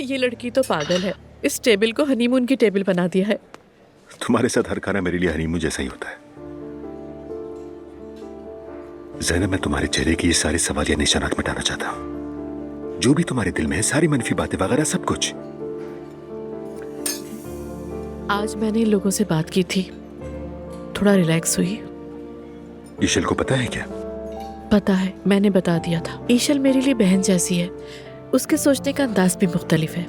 ये लड़की तो पागल है, इस टेबल को हनीमून की टेबल बना दिया है। तुम्हारे साथ हर खाना मेरे लिए हनीमून जैसा ही होता है। ज़ैनब, मैं तुम्हारे चेहरे की ये सारे सवाल या निशानात मिटाना चाहता हूं। जो भी तुम्हारे दिल में है, सारी मनफी बातें वगैरह सब कुछ। आज मैंने इन लोगों से बात की थी, थोड़ा रिलैक्स हुई। ईशल को पता है क्या? पता है, मैंने बता दिया था। ईशल मेरे लिए बहन जैसी है, उसके सोचने का अंदाज भी मुख्तलिफ है।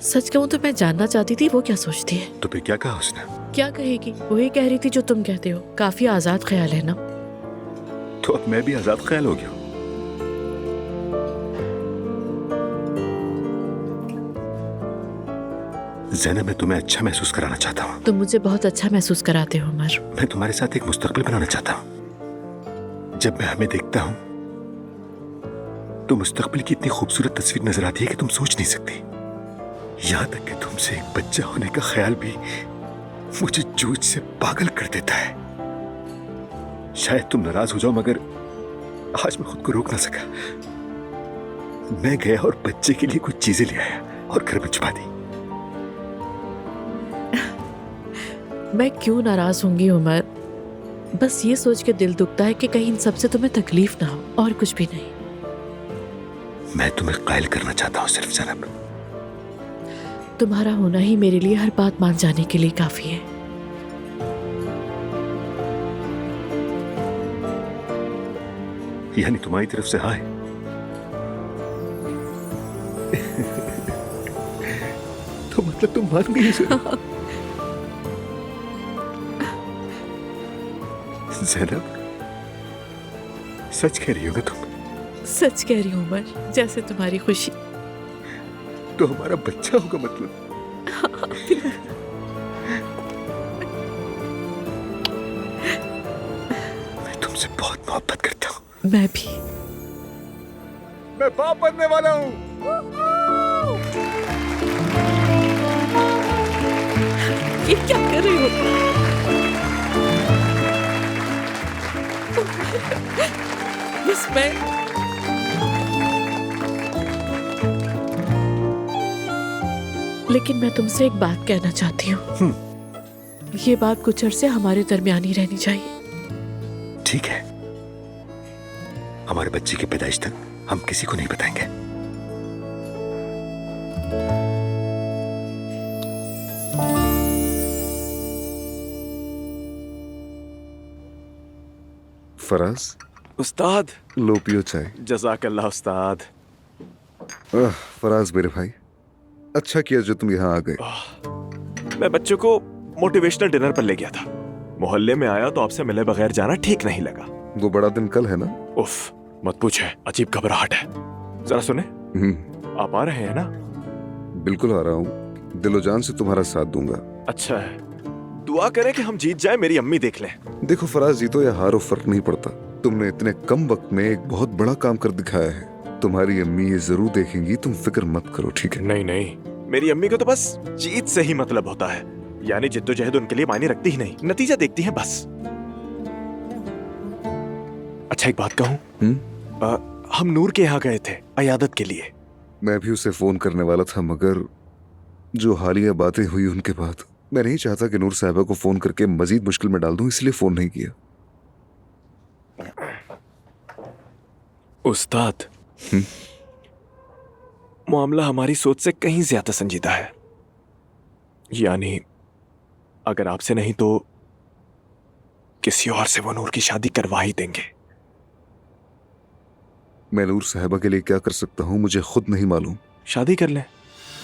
सच कहूँ तो मैं जानना चाहती थी वो क्या सोचती है। तो फिर क्या कहा उसने? क्या कहेगी, वही कह रही थी जो तुम कहते हो, काफी आजाद ख्याल है ना। तो अब मैं भी आजाद ख्याल हो गया हूं। ज़ैनब, मैं तुम्हें अच्छा महसूस कराना चाहता हूँ। तुम मुझे बहुत अच्छा महसूस कराते हो उमर। मैं तुम्हारे साथ एक मुस्तकबिल बनाना चाहता हूँ। जब मैं हमें देखता हूँ तो मुस्तकबिल की इतनी खूबसूरत तस्वीर नजर आती है कि तुम सोच नहीं सकती। यहां तक कि तुमसे एक बच्चा होने का ख्याल भी मुझे जोश से पागल कर देता है। शायद तुम नाराज हो जाओ, मगर आज मैं खुद को रोक ना सका। मैं गया और बच्चे के लिए कुछ चीजें ले आया और घर में छुपा दी। मैं क्यों नाराज होंगी उमर, बस ये सोच के दिल दुखता है कि कहीं इन सब से तुम्हें तकलीफ ना हो, और कुछ भी नहीं। मैं तुम्हें कायल करना चाहता हूँ सिर्फ ज़ैनब। तुम्हारा होना ही मेरे लिए हर बात मान जाने के लिए काफी है। यानी तुम्हारी तरफ से हाँ है? तो मतलब तुम मान गई ज़ैनब? सच कह रही हो ना तुम? सच कह रही हूँ उमर, जैसे तुम्हारी खुशी। तो हमारा बच्चा होगा मतलब? मैं तुमसे बहुत मोहब्बत करता हूँ। मैं भी। मैं बाप बनने वाला हूँ। ये क्या कर रही हो? बस मैं लेकिन मैं तुमसे एक बात कहना चाहती हूँ। ये बात कुछ अरसे हमारे दरमियान ही रहनी चाहिए। ठीक है, हमारे बच्चे की पैदाइश तक हम किसी को नहीं बताएंगे। फराज, उस्ताद। लो पियो चाय। जज़ाकल्लाह उस्ताद। फराज मेरे भाई, अच्छा किया जो तुम यहाँ आ गए। मैं बच्चों को मोटिवेशनल डिनर पर ले गया था। मोहल्ले में आया तो आपसे मिले बगैर जाना ठीक नहीं लगा। वो बड़ा दिन कल है ना? उफ, मत पूछे, अजीब घबराहट है। जरा सुने। आप आ रहे हैं ना? बिल्कुल आ रहा हूँ, दिलो जान से तुम्हारा साथ दूंगा। अच्छा है, दुआ करें कि हम जीत जाए, मेरी अम्मी देख लें। देखो फराज, जीतो या हारो फर्क नहीं पड़ता। तुमने इतने कम वक्त में एक बहुत बड़ा काम कर दिखाया है। तुम्हारी अम्मी ये जरूर देखेंगी, तुम फिक्र मत करो, ठीक है? नहीं नहीं, मेरी अम्मी को तो बस जीत से ही मतलब होता है। यानी जिद्दोजहद उनके लिए मायने रखती ही नहीं, नतीजा देखती हैं बस। अच्छा एक बात कहूँ, हम नूर के यहाँ गए थे अयादत के लिए। मैं भी उसे फोन करने वाला था, मगर जो हालिया बातें हुई उनके बाद मैं नहीं चाहता कि नूर साहिबा को फोन करके मजीद मुश्किल में डाल दूं, इसलिए फोन नहीं किया। उस्ताद, मामला हमारी सोच से कहीं ज्यादा संजीदा है। यानी अगर आपसे नहीं तो किसी और से वो नूर की शादी करवा ही देंगे। मैं नूर साहिबा के लिए क्या कर सकता हूं मुझे खुद नहीं मालूम। शादी कर लें।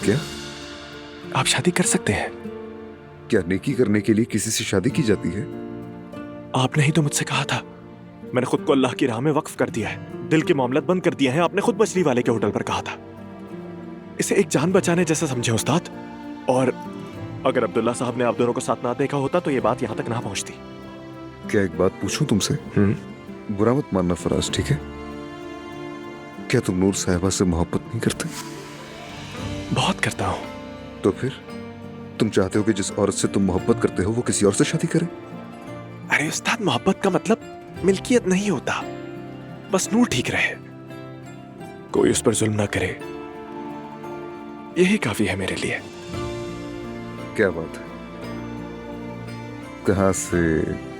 क्या? आप शादी कर सकते हैं। क्या नेकी करने के लिए किसी से शादी की जाती है? आपने ही तो मुझसे कहा था। मैंने खुद को अल्लाह की राह में वक्फ कर दिया है, दिल के मामलात बंद कर दिए हैं। आपने खुद मछली वाले के होटल पर कहा था। इसे एक जान बचाने जैसा समझे उस्ताद। और अगर अब्दुल्ला साहब ने आप दोनों को साथ ना देखा होता तो ये बात यहां तक ना पहुंचती। क्या एक बात पूछूं तुमसे? बुरा मत मानना फराज, ठीक है? क्या तुम नूर साहिबा से मोहब्बत नहीं करते? बहुत करता हूं। तो फिर तुम चाहते हो कि जिस औरत से तुम मोहब्बत करते हो वो किसी और से शादी करे? अरे उस्ताद, मोहब्बत का मतलब मिल्कियत नहीं होता, बस नूर ठीक रहे, कोई उस पर जुल्म ना करे, यही काफी है मेरे लिए। क्या बात है, कहां से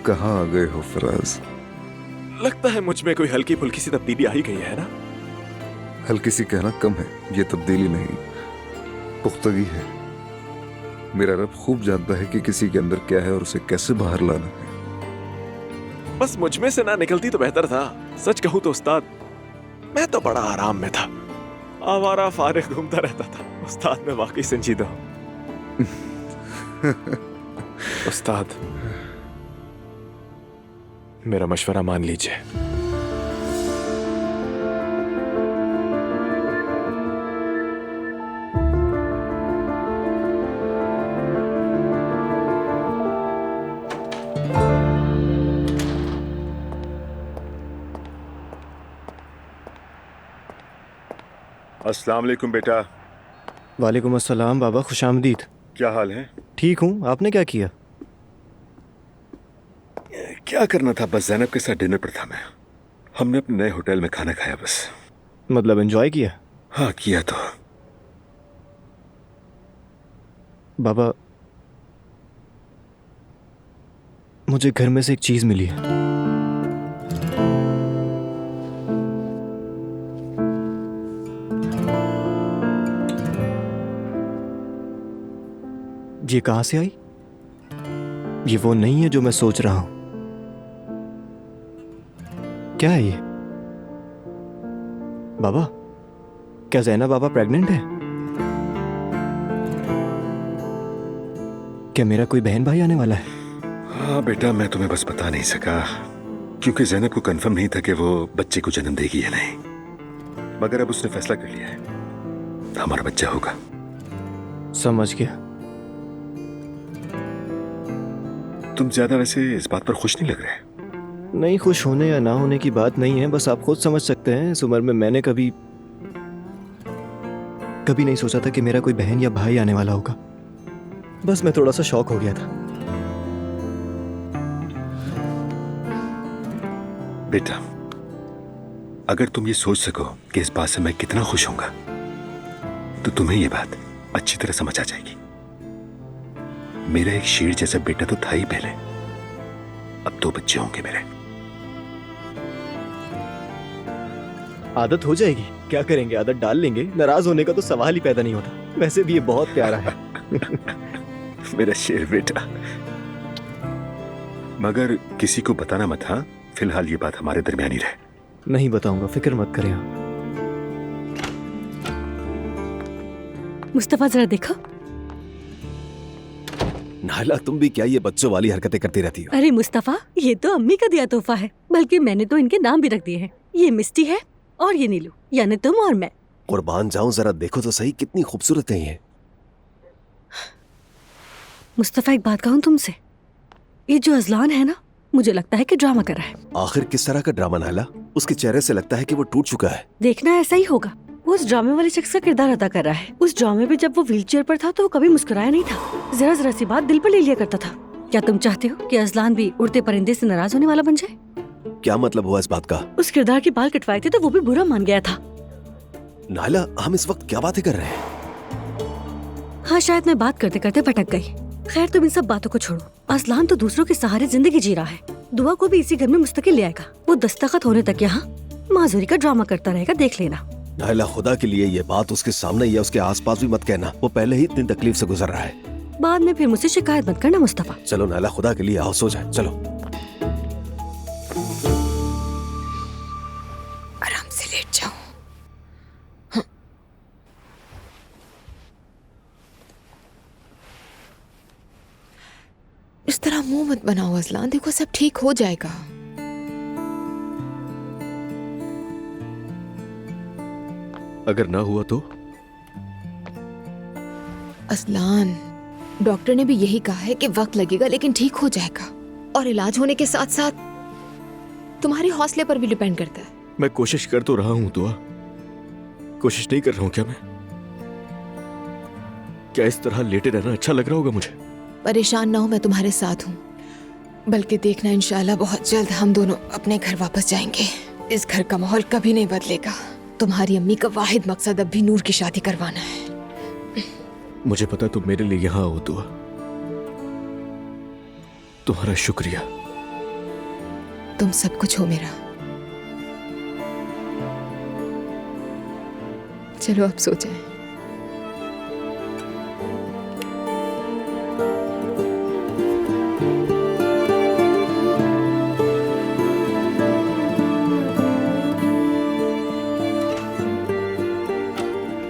कहां आ गए हो फराज? लगता है मुझ में कोई हल्की फुल्की सी तब्दीली आ ही गई है ना? हल्की सी कहना कम है, ये तब्दीली नहीं, पुख्तगी है। मेरा रब खूब जानता है कि किसी के अंदर क्या है और उसे कैसे बाहर लाना है। बस मुझ में से ना निकलती तो बेहतर था। सच कहूं तो उस्ताद, मैं तो बड़ा आराम में था, आवारा फारिग घूमता रहता था। उस्ताद, मैं वाकई संजीदा हूं। उस्ताद, मेरा मशवरा मान लीजिए। अस्सलाम वालेकुम बेटा। वालेकुम अस्सलाम बाबा, खुशामदीद। क्या हाल है? ठीक हूँ, आपने क्या किया? क्या करना था, बस ज़ैनब के साथ डिनर पर था मैं। हमने अपने नए होटल में खाना खाया बस। मतलब एंजॉय किया? हाँ किया तो। बाबा, मुझे घर में से एक चीज मिली है। ये कहां से आई? ये वो नहीं है जो मैं सोच रहा हूं। क्या है ये? बाबा, क्या ज़ैनब बाबा प्रेग्नेंट है? क्या मेरा कोई बहन भाई आने वाला है? हाँ बेटा, मैं तुम्हें बस बता नहीं सका क्योंकि ज़ैनब को कंफर्म नहीं था कि वो बच्चे को जन्म देगी या नहीं, मगर अब उसने फैसला कर लिया है, हमारा बच्चा होगा। समझ गया। तुम ज्यादा वैसे इस बात पर खुश नहीं लग रहे। नहीं, खुश होने या ना होने की बात नहीं है, बस आप खुद समझ सकते हैं। इस उम्र में मैंने कभी नहीं सोचा था कि मेरा कोई बहन या भाई आने वाला होगा। बस मैं थोड़ा सा शॉक हो गया था। बेटा, अगर तुम ये सोच सको कि इस बात से मैं कितना खुश होऊंगा, तो तुम्हें ये बात अच्छी तरह समझ आ जाएगी। मेरा एक शेर जैसा बेटा तो था ही पहले, अब 2 बच्चे होंगे मेरे। आदत हो जाएगी, क्या करेंगे, आदत डाल लेंगे। नाराज होने का तो सवाल ही पैदा नहीं होता। वैसे भी ये बहुत प्यारा है। मेरा शेर बेटा। मगर किसी को बताना मत, हाँ? फिलहाल ये बात हमारे दरमियान ही रहे। नहीं बताऊंगा, फिक्र मत करें आप। मुस्तफा, जरा देखो। नायला, तुम भी क्या ये बच्चों वाली हरकतें करती रहती हो? अरे मुस्तफा, ये तो अम्मी का दिया तोहफा है, बल्कि मैंने तो इनके नाम भी रख दिए हैं। ये मिस्टी है और ये नीलू, यानी तुम और मैं। कुर्बान जाऊं, जरा देखो तो सही, कितनी खूबसूरत है ये। मुस्तफा, एक बात कहूँ तुमसे, ये जो अजलान है ना, मुझे लगता है कि ड्रामा कर रहा है। आखिर किस तरह का ड्रामा नायला? उसके चेहरे से लगता है कि वो टूट चुका है। देखना ऐसा ही होगा। वो उस ड्रामे वाले शख्स का किरदार अदा कर रहा है। उस ड्रामे में जब वो व्हीलचेयर पर था तो वो कभी मुस्कुराया नहीं था, जरा जरा सी बात दिल पर ले लिया करता था। क्या तुम चाहते हो कि अजलान भी उड़ते परिंदे से नाराज होने वाला बन जाए? क्या मतलब हुआ इस बात का? उस किरदार के बाल कटवाए थे तो वो भी बुरा मान गया था। नायला, हम इस वक्त क्या बातें कर रहे हैं? हाँ, शायद मैं बात करते करते भटक गई। खैर, तुम इन सब बातों को छोड़ो। अजलान तो दूसरों के सहारे जिंदगी जी रहा है। दुआ को भी इसी घर में मुस्तकिल ले आएगा। वो दस्तखत होने तक यहाँ माजूरी का ड्रामा करता रहेगा, देख लेना। नायला, खुदा के लिए ये बात उसके सामने या उसके आसपास भी मत कहना। वो पहले ही इतनी तकलीफ से गुजर रहा है। बाद में फिर मुझसे शिकायत मत करना मुस्तफा। चलो नायला, खुदा के लिए आओ, सो जाए। चलो। आराम से लेट जाओ। इस तरह मुंह मत बनाओ अजलान, देखो सब ठीक हो जाएगा। अगर ना हुआ तो? अजलान, डॉक्टर ने भी यही कहा है कि वक्त लगेगा लेकिन ठीक हो जाएगा, और इलाज होने के साथ साथ तुम्हारे हौसले पर भी डिपेंड करता है। मैं कोशिश कर तो रहा हूं दुआ, कोशिश नहीं कर रहा हूं क्या मैं? क्या इस तरह लेटे रहना अच्छा लग रहा होगा मुझे? परेशान ना हो, मैं तुम्हारे साथ हूँ। बल्कि देखना, इंशाल्लाह बहुत जल्द हम दोनों अपने घर वापस जाएंगे। इस घर का माहौल कभी नहीं बदलेगा। तुम्हारी अम्मी का वाहिद मकसद अब भी नूर की शादी करवाना है। मुझे पता तुम मेरे लिए यहां हो दुआ। तुम्हारा शुक्रिया। तुम सब कुछ हो मेरा। चलो अब सो जाए।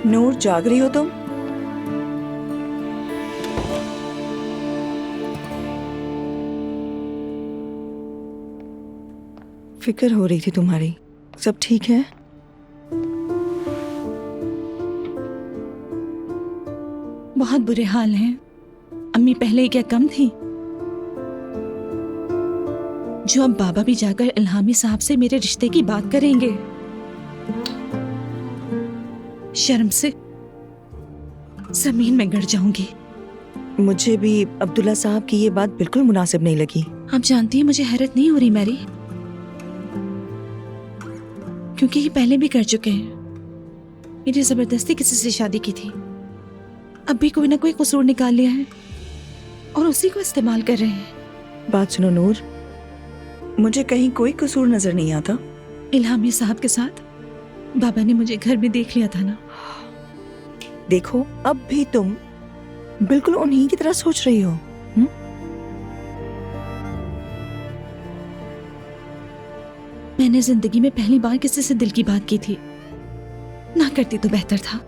नूर, जाग रही हो तुम? फिक्र हो रही थी तुम्हारी। सब ठीक है? बहुत बुरे हाल हैं। अम्मी पहले ही क्या कम थी? जो अब बाबा भी जाकर इल्हामी साहब से मेरे रिश्ते की बात करेंगे। शर्म से जमीन में गड़ जाऊंगी। मुझे भी अब्दुल्ला साहब की ये बात बिल्कुल मुनासिब नहीं लगी। आप जानती हैं मुझे हैरत नहीं हो रही मैरी, क्योंकि ये पहले भी कर चुके हैं। मेरी जबरदस्ती किसी से शादी की थी, अब भी कोई ना कोई कसूर निकाल लिया है और उसी को इस्तेमाल कर रहे हैं। बात सुनो नूर, मुझे कहीं कोई कसूर नजर नहीं आता। इल्हामी साहब के साथ बाबा ने मुझे घर में देख लिया था ना। देखो, अब भी तुम बिल्कुल उन्हीं की तरह सोच रही हो। मैंने जिंदगी में पहली बार किसी से दिल की बात की थी। ना करती तो बेहतर था।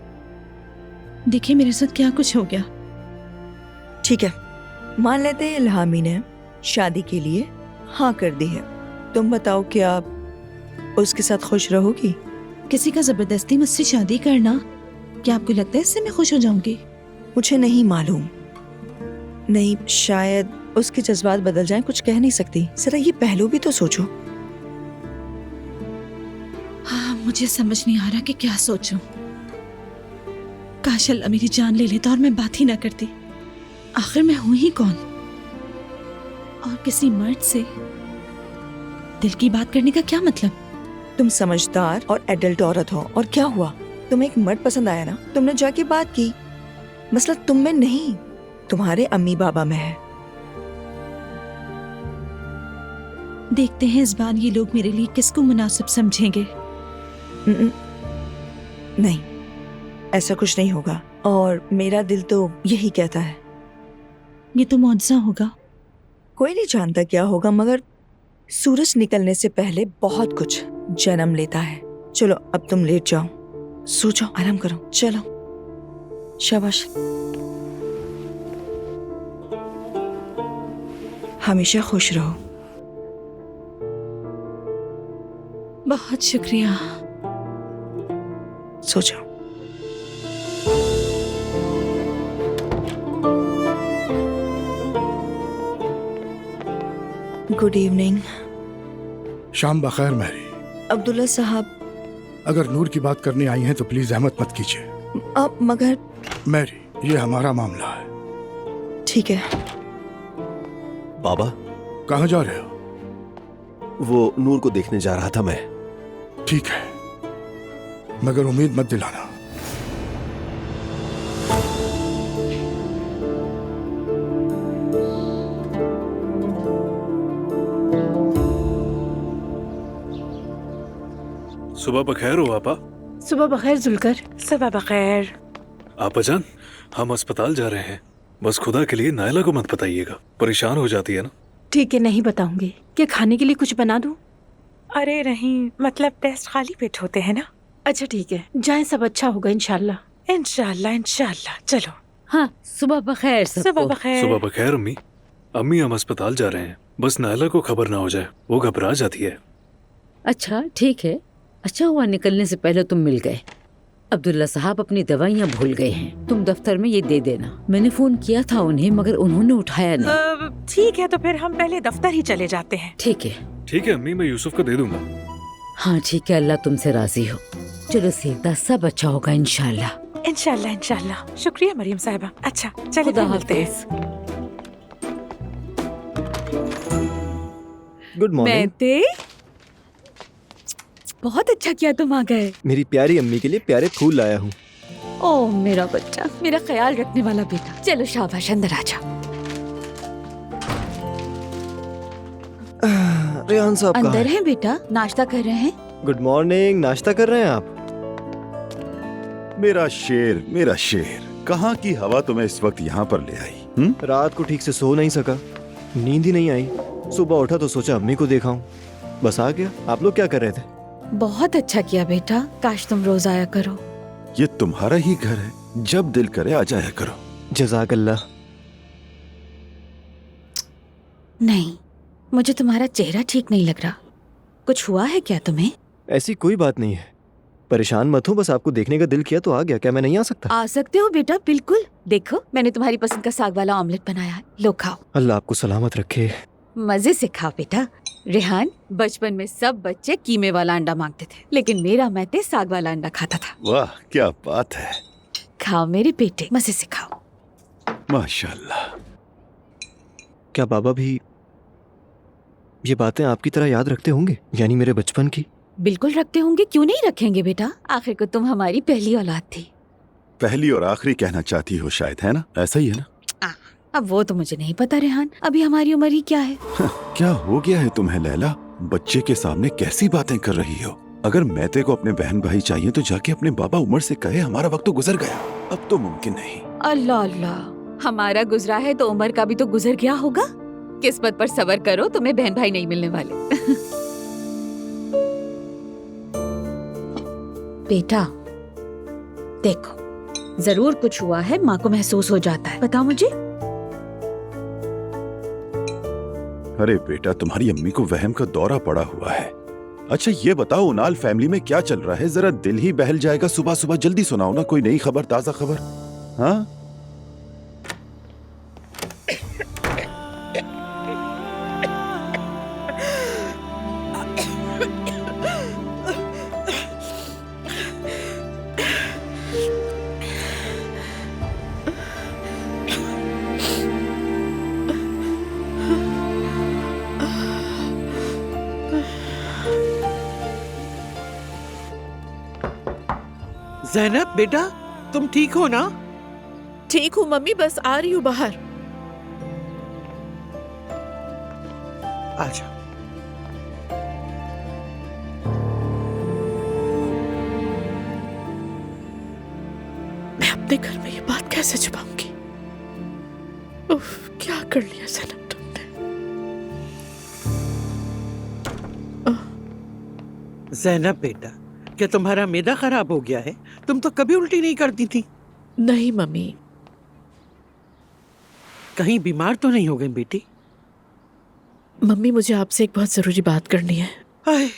देखिए मेरे साथ क्या कुछ हो गया। ठीक है, मान लेते हैं इल्हामी ने शादी के लिए हाँ कर दी है। तुम बताओ, क्या उसके साथ खुश रहोगी? किसी का जबरदस्ती मुझसे शादी करना, क्या आपको लगता है इससे मैं खुश हो जाऊंगी? मुझे नहीं मालूम। नहीं, शायद उसके जज्बात बदल जाएं, कुछ कह नहीं सकती। जरा ये पहलू भी तो सोचो। हाँ, मुझे समझ नहीं आ रहा कि क्या सोचूं। काश अल्लाह मेरी जान ले लेता और मैं बात ही ना करती। आखिर मैं हूं ही कौन? और किसी मर्द से दिल की बात करने का क्या मतलब? तुम समझदार और एडल्ट औरत हो, और क्या हुआ? तुम्हें एक मर्द पसंद आया ना, तुमने जाके बात की। मसला तुम में नहीं, तुम्हारे अम्मी बाबा में है। देखते हैं इस बार ये लोग मेरे लिए किसको मुनासिब समझेंगे। नहीं, ऐसा कुछ नहीं होगा, और मेरा दिल तो यही कहता है। ये तो मौजज़ा होगा। कोई नहीं जानता क्या होगा, मगर सूरज निकलने से पहले बहुत कुछ जन्म लेता है। चलो अब तुम लेट जाओ, सो जाओ, आराम करो। चलो, शाबाश। हमेशा खुश रहो। बहुत शुक्रिया। सो जाओ। Good evening. शाम बखैर मैरी। अब्दुल्ला साहब, अगर नूर की बात करने आई हैं तो प्लीज अहमत मत कीजिए। अब मगर मैरी, ये हमारा मामला है। ठीक है। बाबा, कहाँ जा रहे हो? वो नूर को देखने जा रहा था मैं। ठीक है, मगर उम्मीद मत दिलाना। सुबह बखैर हो आपा। सुबह बखैर जुलकर। सुबह बखैर। आपा जान, हम अस्पताल जा रहे हैं। बस खुदा के लिए नायला को मत बताइएगा, परेशान हो जाती है ना। ठीक है, नहीं बताऊंगी। क्या खाने के लिए कुछ बना दूं? अरे नहीं, मतलब टेस्ट खाली पेट होते हैं ना। अच्छा ठीक है, जाएं, सब अच्छा होगा इंशाल्लाह। इंशाल्लाह इंशाल्लाह। चलो। हाँ, सुबह बखैर सबको। सुबह बखैर। सुबह बखैर अम्मी। अम्मी, हम अस्पताल जा रहे हैं, बस नायला को खबर ना हो जाए, वो घबरा जाती है। अच्छा ठीक है, अच्छा हुआ निकलने से पहले तुम मिल गए। अब्दुल्ला साहब अपनी दवाइयाँ भूल गए हैं, तुम दफ्तर में ये दे देना। मैंने फोन किया था उन्हें, मगर उन्होंने उठाया नहीं। ठीक है, तो फिर हम पहले दफ्तर ही चले जाते हैं। ठीक है। ठीक है अम्मी, मैं यूसुफ को दे दूंगा। हाँ ठीक है, अल्लाह तुमसे राजी हो। चलो सीधा, सब अच्छा होगा इंशाल्लाह। इंशाल्लाह इंशाल्लाह। शुक्रिया मरियम साहिबा। अच्छा चलिए, खुदा फिर मिलते हैं। हाफिज। Good morning. बेटे, बहुत अच्छा किया तुम आ गए। मेरी प्यारी अम्मी के लिए प्यारे फूल लाया हूँ। ओ मेरा बच्चा, मेरा ख्याल रखने वाला बेटा। चलो शाबाश, अंदर आजा। रेहान साहब कहाँ अंदर हैं? है बेटा, नाश्ता कर रहे हैं। Good morning. नाश्ता कर रहे हैं आप? मेरा शेर, कहाँ की हवा तुम्हें इस वक्त यहाँ पर ले आई? रात को ठीक से सो नहीं सका, नींद ही नहीं आई। सुबह उठा तो सोचा अम्मी को देखाऊं, बस आ गया। आप लोग क्या कर रहे थे? बहुत अच्छा किया बेटा, काश तुम रोज आया करो। ये तुम्हारा ही घर है, जब दिल करे आ जाया करो। जज़ाकल्लाह। नहीं, मुझे तुम्हारा चेहरा ठीक नहीं लग रहा। कुछ हुआ है क्या तुम्हें? ऐसी कोई बात नहीं है, परेशान मत हो, बस आपको देखने का दिल किया तो आ गया। क्या मैं नहीं आ सकता? आ सकते हो बेटा, बिल्कुल। देखो, मैंने तुम्हारी पसंद का साग वाला ऑमलेट बनाया है, लो खाओ। अल्लाह आपको सलामत रखे। मजे से खाओ बेटा। रेहान, बचपन में सब बच्चे कीमे वाला अंडा मांगते थे, लेकिन मेरा मैते साग वाला अंडा खाता था। वाह क्या बात है। खाओ मेरे बेटे, मजे से खाओ। माशाल्लाह। क्या बाबा भी ये बातें आपकी तरह याद रखते होंगे, यानी मेरे बचपन की? बिल्कुल रखते होंगे, क्यों नहीं रखेंगे बेटा, आखिर को तुम हमारी पहली औलाद थी। पहली और आखिरी कहना चाहती हो शायद, है ना? ऐसा ही है ना? अब वो तो मुझे नहीं पता रेहान, अभी हमारी उम्र ही क्या है। क्या हो गया है तुम्हें लैला? बच्चे के सामने कैसी बातें कर रही हो? अगर मैते को अपने बहन भाई चाहिए तो जाके अपने बाबा उमर से कहे हमारा वक्त तो गुजर गया, अब तो मुमकिन नहीं। अल्लाह अल्लाह, हमारा गुजरा है तो उमर का भी तो गुजर गया होगा। किस्मत पर सबर करो, तुम्हें बहन भाई नहीं मिलने वाले। बेटा देखो, जरूर कुछ हुआ है, माँ को महसूस हो जाता है। बताओ मुझे। अरे बेटा, तुम्हारी अम्मी को वहम का दौरा पड़ा हुआ है। अच्छा ये बताओ, उनाल फैमिली में क्या चल रहा है? जरा दिल ही बहल जाएगा। सुबह सुबह जल्दी सुनाओ ना कोई नई खबर, ताजा खबर। हाँ ज़ैनब बेटा, तुम ठीक हो ना? ठीक हूँ मम्मी, बस आ रही हूँ बाहर। आजा। मैं अपने घर में ये बात कैसे छुपाऊंगी? उफ, क्या कर लिया ज़ैनब तुमने? ज़ैनब बेटा, क्या तुम्हारा मैदा खराब हो गया है? तुम तो कभी उल्टी नहीं करती थी। नहीं मम्मी। कहीं बीमार तो नहीं हो गई बेटी? मम्मी, मुझे आपसे एक बहुत जरूरी बात करनी है। हाय,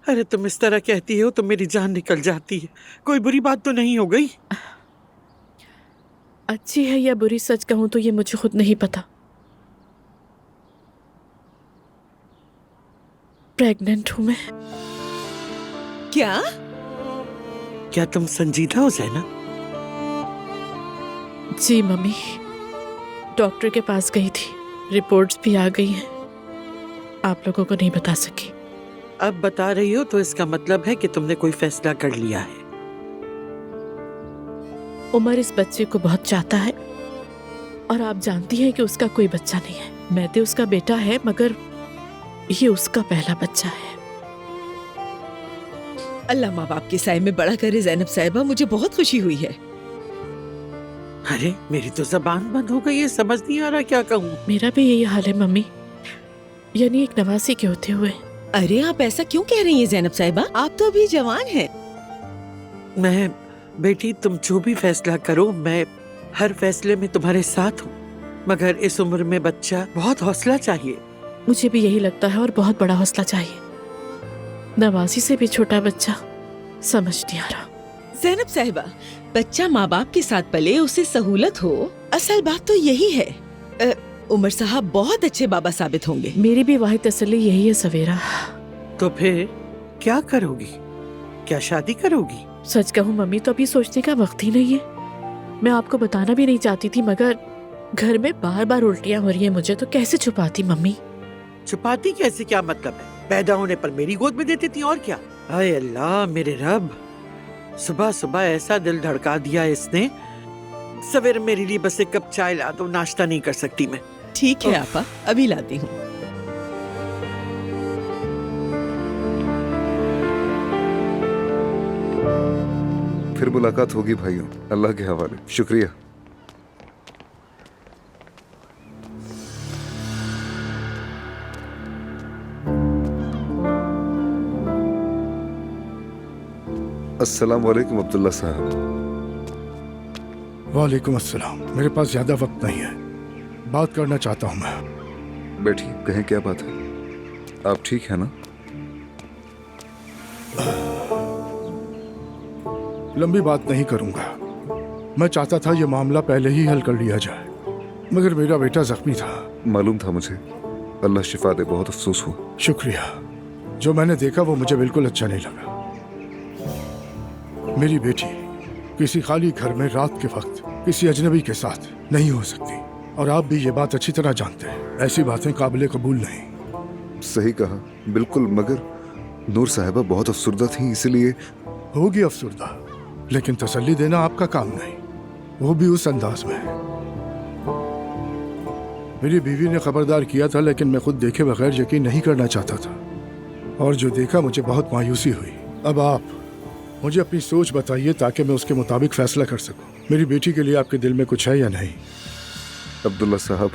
अरे तुम इस तरह कहती हो तो मेरी जान निकल जाती है। कोई बुरी बात तो नहीं हो गई? अच्छी है या बुरी, सच कहूं तो ये मुझे खुद नहीं पता। प्रेग्नेंट हूं मैं। क्या? क्या तुम संजीदा हो ज़ैनब? जी मम्मी, डॉक्टर के पास गई थी, रिपोर्ट्स भी आ गई हैं। आप लोगों को नहीं बता सकी। अब बता रही हो तो इसका मतलब है कि तुमने कोई फैसला कर लिया है। उमर इस बच्चे को बहुत चाहता है और आप जानती हैं कि उसका कोई बच्चा नहीं है। मैं तो उसका बेटा है, मगर ये उसका पहला बच्चा है। अल्लाह माँ बाप के साए में बड़ा करे ज़ैनब साहिबा, मुझे बहुत खुशी हुई है। अरे मेरी तो जबान बंद हो गई है, समझ नहीं आ रहा क्या कहूँ। मेरा भी यही हाल है मम्मी, यानी एक नवासी के होते हुए। अरे आप ऐसा क्यों कह रही हैं ज़ैनब साहिबा, आप तो अभी जवान हैं। मैं बेटी, तुम जो भी फैसला करो, मैं हर फैसले में तुम्हारे साथ हूँ, मगर इस उम्र में बच्चा बहुत हौसला चाहिए। मुझे भी यही लगता है, और बहुत बड़ा हौसला चाहिए। नवासी से भी छोटा बच्चा, समझ नहीं आ रहा। ज़ैनब साहिबा, बच्चा माँ बाप के साथ पले, उसे सहूलत हो, असल बात तो यही है। उमर साहब बहुत अच्छे बाबा साबित होंगे। मेरी भी वाहिद तसल्ली यही है सवेरा। तो फिर क्या करोगी? क्या शादी करोगी? सच कहूँ मम्मी, तो अभी सोचने का वक्त ही नहीं है। मैं आपको बताना भी नहीं चाहती थी, मगर घर में बार बार उल्टियाँ हो रही हैं मुझे, तो कैसे छुपाती मम्मी? छुपाती कैसे, क्या मतलब है? पैदा होने पर मेरी गोद में देती थी, और क्या? हाय अल्लाह मेरे रब, सुबह सुबह ऐसा दिल धड़का दिया इसने। सवेरे मेरे लिए बस एक कप चाय ला दो, नाश्ता नहीं कर सकती मैं। ठीक है आपा, अभी लाती हूँ। फिर मुलाकात होगी भाइयों, अल्लाह के हवाले। शुक्रिया। अस्सलाम वालेकुम अब्दुल्ला साहब। वालेकुम अस्सलाम। मेरे पास ज्यादा वक्त नहीं है, बात करना चाहता हूँ मैं। बैठिए, कहें क्या बात है? आप ठीक है ना? लंबी बात नहीं करूंगा। मैं चाहता था ये मामला पहले ही हल कर लिया जाए, मगर मेरा बेटा जख्मी था। मालूम था मुझे। अल्लाह शिफा दे, बहुत अफसोस हुआ। शुक्रिया। जो मैंने देखा वो मुझे बिल्कुल अच्छा नहीं लगा। मेरी बेटी किसी खाली घर में रात के वक्त किसी अजनबी के साथ नहीं हो सकती, और आप भी ये बात अच्छी तरह जानते हैं। ऐसी बातें काबिले कबूल नहीं। सही कहा, बिल्कुल। मगर नूर साहिबा बहुत अफसुर्दा थी, इसलिए। होगी अफसुर्दा, लेकिन तसल्ली देना आपका काम नहीं, वो भी उस अंदाज में। मेरी बीवी ने खबरदार किया था, लेकिन मैं खुद देखे बगैर यकीन नहीं करना चाहता था, और जो देखा मुझे बहुत मायूसी हुई। अब आप मुझे अपनी सोच बताइए ताकि मैं उसके मुताबिक फैसला कर सकूं। मेरी बेटी के लिए आपके दिल में कुछ है या नहीं? अब्दुल्ला साहब,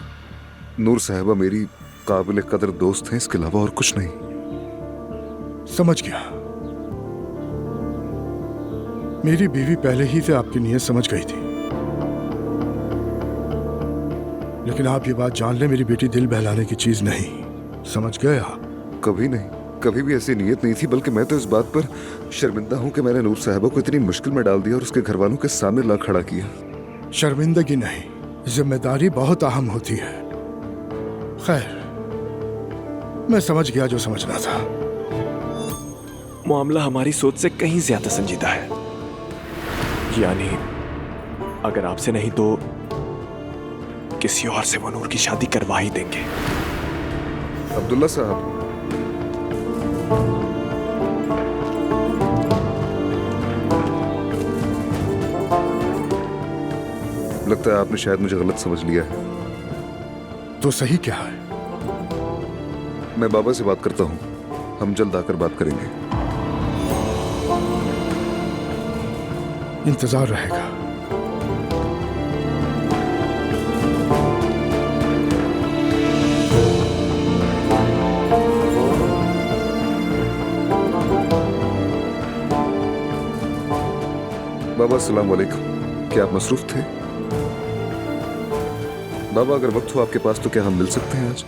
नूर साहिबा मेरी काबिल कदर दोस्त हैं, इसके अलावा और कुछ नहीं। समझ गया। मेरी बीवी पहले ही से आपकी नीयत समझ गई थी, लेकिन आप ये बात जान लें, मेरी बेटी दिल बहलाने की चीज नहीं। समझ गए आप? कभी नहीं, कभी भी ऐसी नीयत नहीं थी। बल्कि मैं तो इस बात पर शर्मिंदा हूं कि मैंने नूर साहिबा को इतनी मुश्किल में डाल दिया और उसके घर वालों के सामने ला खड़ा किया। शर्मिंदगी नहीं, जिम्मेदारी बहुत अहम होती है। खैर, मैं समझ गया जो समझना था। मामला हमारी सोच से कहीं ज्यादा संजीदा है। यानी अगर आपसे नहीं तो किसी और से वो नूर की शादी करवा ही देंगे। अब्दुल्ला साहब, लगता है आपने शायद मुझे गलत समझ लिया है। तो सही क्या है? मैं बाबा से बात करता हूं, हम जल्द आकर बात करेंगे। इंतजार रहेगा। बाबा अस्सलाम वालेकुम। क्या आप मसरूफ थे? बाबा, अगर वक्त हो आपके पास तो क्या हम मिल सकते हैं आज?